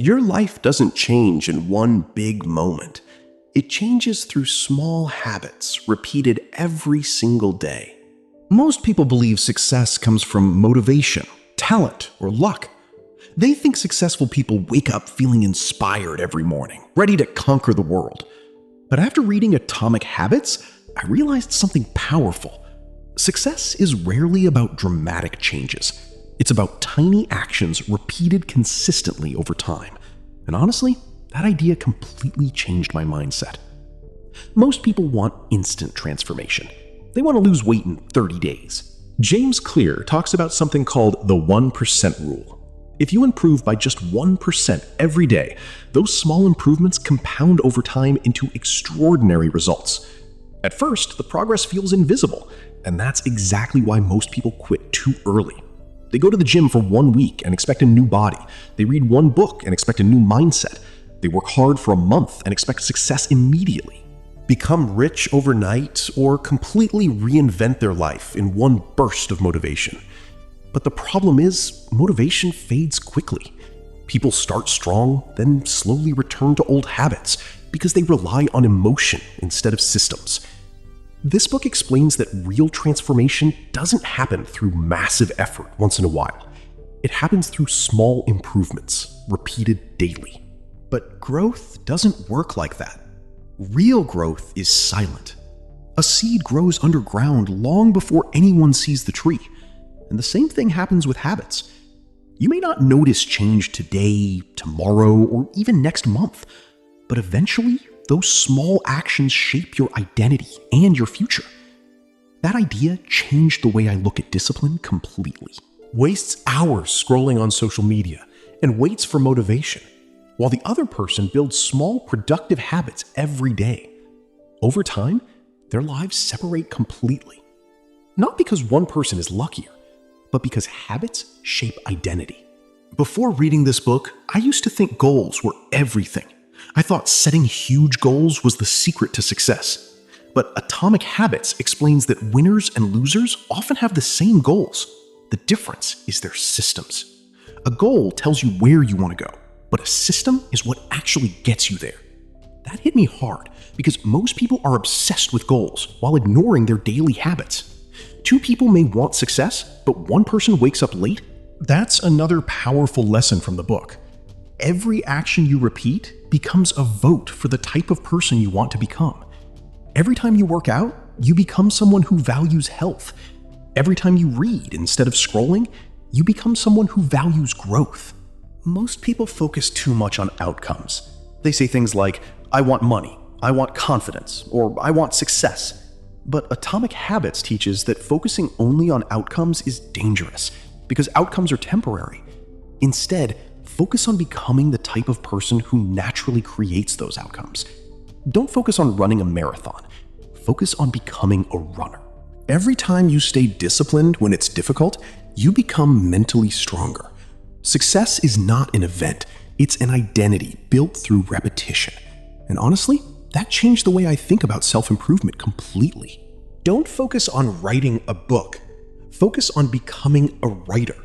Your life doesn't change in one big moment. It changes through small habits repeated every single day. Most people believe success comes from motivation, talent, or luck. They think successful people wake up feeling inspired every morning, ready to conquer the world. But after reading Atomic Habits, I realized something powerful. Success is rarely about dramatic changes. It's about tiny actions repeated consistently over time. And honestly, that idea completely changed my mindset. Most people want instant transformation. They want to lose weight in 30 days. James Clear talks about something called the 1% rule. If you improve by just 1% every day, those small improvements compound over time into extraordinary results. At first, the progress feels invisible, and that's exactly why most people quit too early. They go to the gym for 1 week and expect a new body. They read one book and expect a new mindset. They work hard for a month and expect success immediately. Become rich overnight or completely reinvent their life in one burst of motivation. But the problem is, motivation fades quickly. People start strong, then slowly return to old habits because they rely on emotion instead of systems. This book explains that real transformation doesn't happen through massive effort once in a while. It happens through small improvements, repeated daily. But growth doesn't work like that. Real growth is silent. A seed grows underground long before anyone sees the tree. And the same thing happens with habits. You may not notice change today, tomorrow, or even next month, but eventually, those small actions shape your identity and your future. That idea changed the way I look at discipline completely. Wastes hours scrolling on social media and waits for motivation, while the other person builds small, productive habits every day. Over time, their lives separate completely. Not because one person is luckier, but because habits shape identity. Before reading this book, I used to think goals were everything. I thought setting huge goals was the secret to success. But Atomic Habits explains that winners and losers often have the same goals. The difference is their systems. A goal tells you where you want to go, but a system is what actually gets you there. That hit me hard because most people are obsessed with goals while ignoring their daily habits. 2 people may want success, but one person wakes up late. That's another powerful lesson from the book. Every action you repeat becomes a vote for the type of person you want to become. Every time you work out, you become someone who values health. Every time you read instead of scrolling, you become someone who values growth. Most people focus too much on outcomes. They say things like, I want money, I want confidence, or I want success. But Atomic Habits teaches that focusing only on outcomes is dangerous because outcomes are temporary. Instead, focus on becoming the type of person who naturally creates those outcomes. Don't focus on running a marathon. Focus on becoming a runner. Every time you stay disciplined when it's difficult, you become mentally stronger. Success is not an event. It's an identity built through repetition. And honestly, that changed the way I think about self-improvement completely. Don't focus on writing a book. Focus on becoming a writer.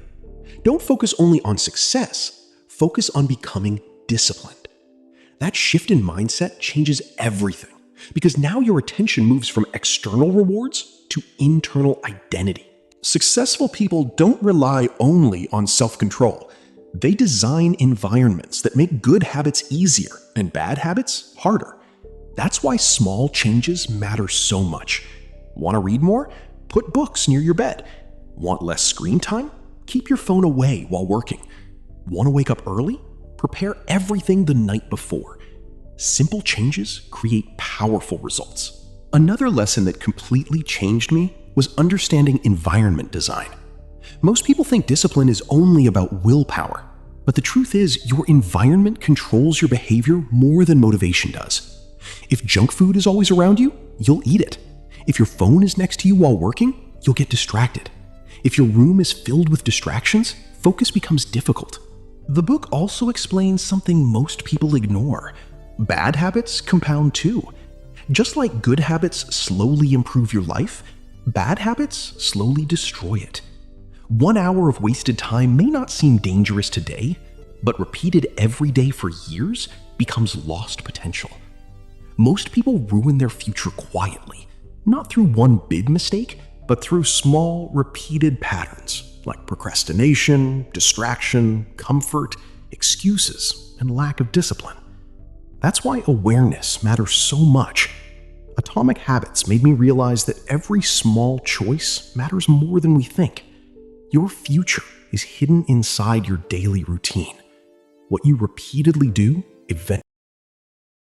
Don't focus only on success. Focus on becoming disciplined. That shift in mindset changes everything because now your attention moves from external rewards to internal identity. Successful people don't rely only on self-control. They design environments that make good habits easier and bad habits harder. That's why small changes matter so much. Want to read more? Put books near your bed. Want less screen time? Keep your phone away while working. Want to wake up early? Prepare everything the night before. Simple changes create powerful results. Another lesson that completely changed me was understanding environment design. Most people think discipline is only about willpower, but the truth is your environment controls your behavior more than motivation does. If junk food is always around you, you'll eat it. If your phone is next to you while working, you'll get distracted. If your room is filled with distractions, focus becomes difficult. The book also explains something most people ignore. Bad habits compound too. Just like good habits slowly improve your life, bad habits slowly destroy it. 1 hour of wasted time may not seem dangerous today, but repeated every day for years becomes lost potential. Most people ruin their future quietly, not through one big mistake, but through small, repeated patterns like procrastination, distraction, comfort, excuses, and lack of discipline. That's why awareness matters so much. Atomic Habits made me realize that every small choice matters more than we think. Your future is hidden inside your daily routine. What you repeatedly do eventually